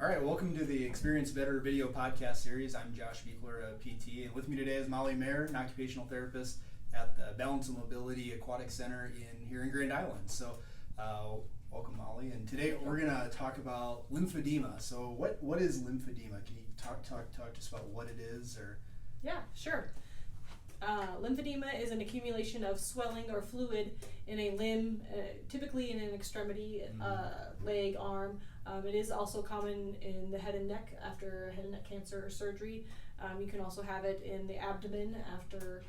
All right, welcome to the Experience Better video podcast series. I'm Josh Beekler, a PT, and with me today is Molly Mayer, an occupational therapist at the Balance and Mobility Aquatic Center here in Grand Island. So, welcome, Molly. And today we're going to talk about lymphedema. So, what is lymphedema? Can you talk to us about what it is, or? Yeah, sure. Lymphedema is an accumulation of swelling or fluid in a limb, typically in an extremity, leg, arm. It is also common in the head and neck after head and neck cancer or surgery. You can also have it in the abdomen after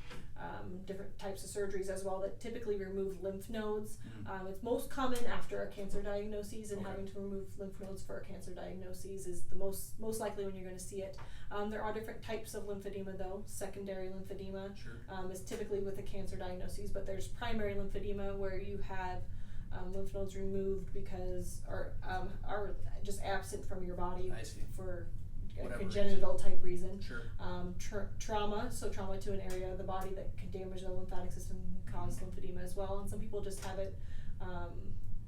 different types of surgeries as well that typically remove lymph nodes. It's most common after a cancer diagnosis, and having to remove lymph nodes for a cancer diagnosis is the most likely when you're going to see it. There are different types of lymphedema though. Secondary lymphedema is typically with a cancer diagnosis, but there's primary lymphedema where you have lymph nodes removed because are just absent from your body for a congenital type reason. Trauma to an area of the body that can damage the lymphatic system can cause lymphedema as well. And some people just have it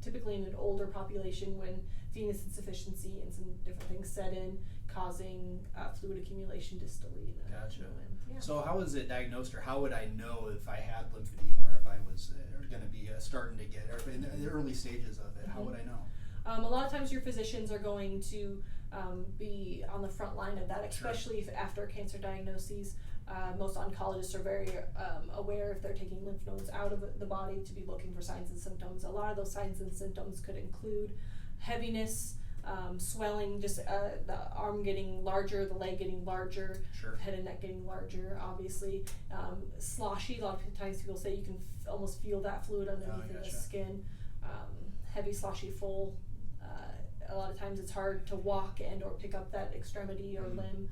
typically in an older population when venous insufficiency and some different things set in, causing fluid accumulation distally. Gotcha. Yeah. So how is it diagnosed, or how would I know if I had lymphedema, or if I was going to be starting to get it, or in the early stages of it? How would I know? A lot of times your physicians are going to be on the front line of that, especially if after a cancer diagnosis. Most oncologists are very aware if they're taking lymph nodes out of the body to be looking for signs and symptoms. A lot of those signs and symptoms could include heaviness, swelling, just the arm getting larger, the leg getting larger, head and neck getting larger, obviously. Sloshy, a lot of times people say you can almost feel that fluid underneath the skin. Heavy, sloshy, full. A lot of times it's hard to walk and or pick up that extremity or limb.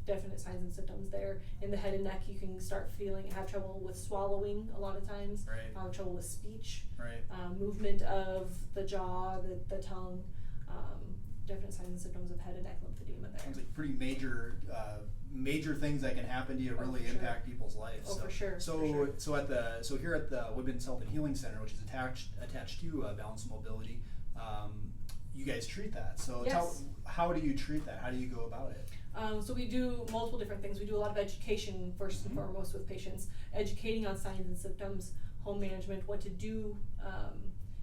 Definite signs and symptoms there. In the head and neck, you can start have trouble with swallowing a lot of times, trouble with speech, movement of the jaw, the tongue, definite signs and symptoms of head and neck lymphedema there. Sounds like pretty major things that can happen to you, really impact people's lives. For sure. So here at the Women's Health and Healing Center, which is attached to Balance and Mobility, you guys treat that. So how do you treat that? How do you go about it? So we do multiple different things. We do a lot of education first and foremost with patients, educating on signs and symptoms, home management, what to do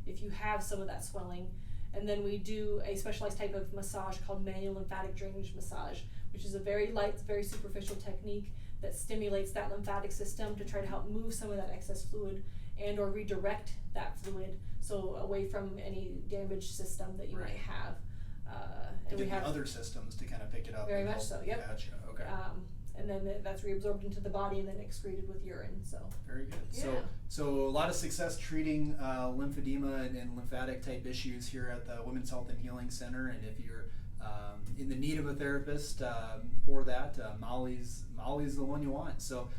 if you have some of that swelling. And then we do a specialized type of massage called manual lymphatic drainage massage, which is a very light, very superficial technique that stimulates that lymphatic system to try to help move some of that excess fluid and or redirect that fluid so away from any damaged system that you might have. And we have other systems to kind of pick it up. Very much so, yep. Gotcha, okay. And then that's reabsorbed into the body and then excreted with urine. So very good. Yeah. So a lot of success treating lymphedema and lymphatic type issues here at the Women's Health and Healing Center. And if you're in the need of a therapist for that, Molly's the one you want. So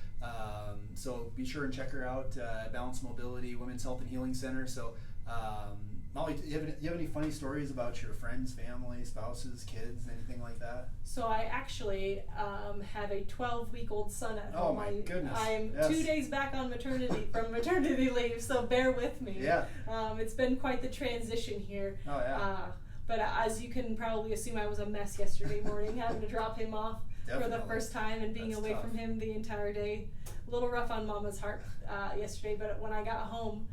be sure and check her out at Balance Mobility Women's Health and Healing Center. So Molly, do you have any funny stories about your friends, family, spouses, kids, anything like that? So I actually have a 12-week-old son at home. Oh my goodness! I'm 2 days back on maternity leave, so bear with me. Yeah. It's been quite the transition here. Oh yeah. But as you can probably assume, I was a mess yesterday morning, having to drop him off for the first time and being away from him the entire day. A little rough on Mama's heart yesterday, but when I got home,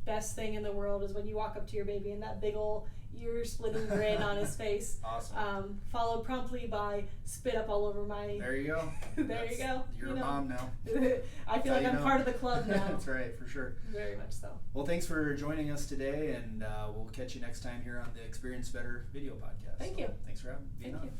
best thing in the world is when you walk up to your baby and that big ol' ear-splitting grin on his face. Awesome. Followed promptly by spit up all over my... There you go. You go. You're a mom now. I feel like I'm part of the club now. That's right, for sure. Very much so. Well, thanks for joining us today, and we'll catch you next time here on the Experience Better video podcast. Thank you. Thanks for being on.